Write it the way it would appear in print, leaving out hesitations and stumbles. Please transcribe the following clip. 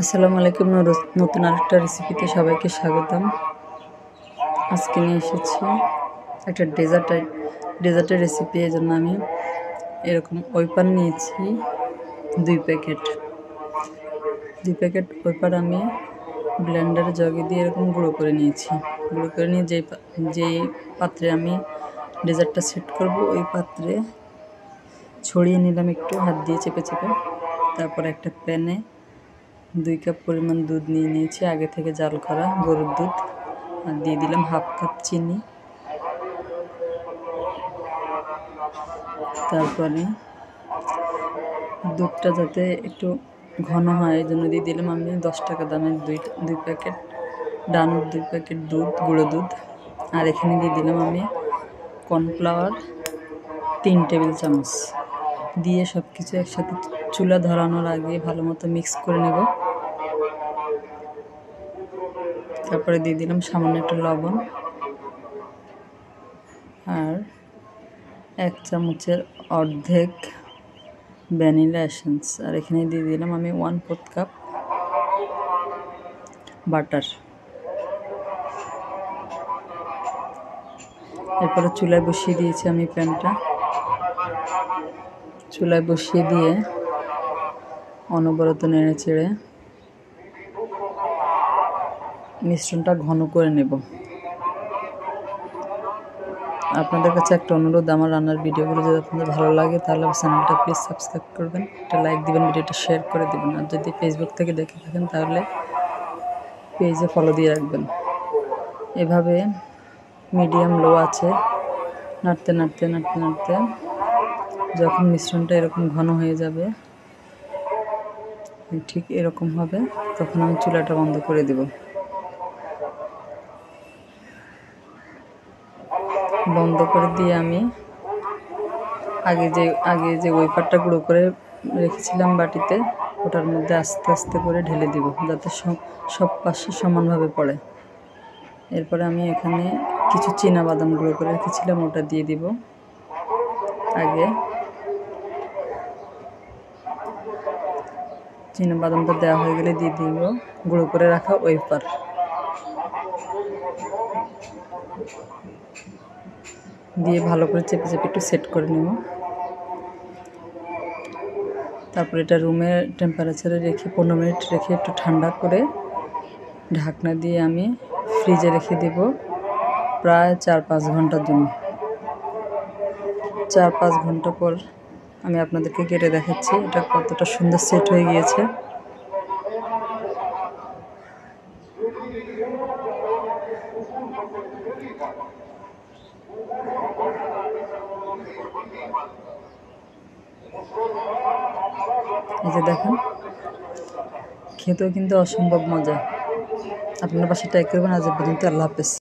আসসালামু আলাইকুম। নতুন আরেকটা রেসিপিতে সবাইকে স্বাগতম। আজকে নিয়ে এসেছি একটা ডেজার্টের রেসিপি। এই জন্য আমি এরকম ওয়েপার নিয়েছি 2 প্যাকেট ওয়েপার আমি ব্লেন্ডারে জগে দিয়ে এরকম গুঁড়ো করে নিয়েছি। গুঁড়ো করে নিয়ে যেই পাত্রে আমি ডেজার্টটা সেট করব ওই পাত্রে ছড়িয়ে নিলাম একটু হাত দিয়ে চেপে চেপে। তারপর একটা প্যানে 2 কাপ পরিমাণ দুধ নিয়ে নিয়েছি, আগে থেকে জাল করা গরুর দুধ, আর দিয়ে দিলাম হাফ কাপ চিনি। তারপরে দুধটা যাতে একটু ঘন হয় এই জন্য দিয়ে দিলাম আমি 10 টাকা দামের 2 প্যাকেট ডানোর 2 প্যাকেট দুধ, গুঁড়ো দুধ। আর এখানে দিয়ে দিলাম আমি কর্নফ্লাওয়ার 3 টেবিল চামচ দিয়ে সব কিছু একসাথে চুলা ধরানোর আগে ভালো মতো মিক্স করে নেব। তারপরে দিয়ে দিলাম সামান্য একটু লবণ আর 1 চামচের অর্ধেক ভ্যানিলা এসেন্স। আর এখানে দিয়ে দিলাম আমি 1/4 কাপ বাটার। এরপরে চুলায় বসিয়ে দিয়েছি আমি প্যানটা। চুলায় বসিয়ে দিয়ে অনবরত নেড়ে চেড়ে মিশ্রণটা ঘন করে নেব। আপনাদের কাছে একটা অনুরোধ, আমার রান্নার ভিডিওগুলো যদি আপনাদের ভালো লাগে তাহলে আমার চ্যানেলটা প্লিজ সাবস্ক্রাইব করবেন, একটা লাইক দিবেন, ভিডিওটা শেয়ার করে দেবেন। আর যদি ফেসবুক থেকে দেখে থাকেন তাহলে পেজে ফলো দিয়ে রাখবেন। এভাবে মিডিয়াম লো আছে নাড়তে নাড়তে নাড়তে নাড়তে যখন মিশ্রণটা এরকম ঘন হয়ে যাবে, ঠিক এরকম হবে, তখন আমি চুলাটা বন্ধ করে দেব। বন্ধ করে দিয়ে আমি আগে যে ওয়েপারটা গুঁড়ো করে রেখেছিলাম বাটিতে, ওটার মধ্যে আস্তে আস্তে করে ঢেলে দিব যাতে সব পাশে সমানভাবে পড়ে। এরপরে আমি এখানে কিছু বাদাম গুঁড়ো করে রেখেছিলাম, ওটা দিয়ে দিব। আগে বাদামটা দেওয়া হয়ে গেলে দিয়ে দিব গুঁড়ো করে রাখা ওয়েপার। দিয়ে ভালো করে চেপে চেপে একটু সেট করে নেব। তারপর এটা রুমের টেম্পারেচারে রেখে 15 মিনিট রেখে একটু ঠান্ডা করে ঢাকনা দিয়ে আমি ফ্রিজে রেখে দেব প্রায় 4-5 ঘন্টার জন্য। 4-5 ঘন্টা পর আমি আপনাদেরকে কেটে দেখাচ্ছি এটা কতটা সুন্দর সেট হয়ে গিয়েছে। এই যে দেখেন, খেতেও কিন্তু অসম্ভব মজা। আপনারা বাসায় ট্রাই করবেন। আজ পর্যন্ত, আল্লাহ হাফেজ।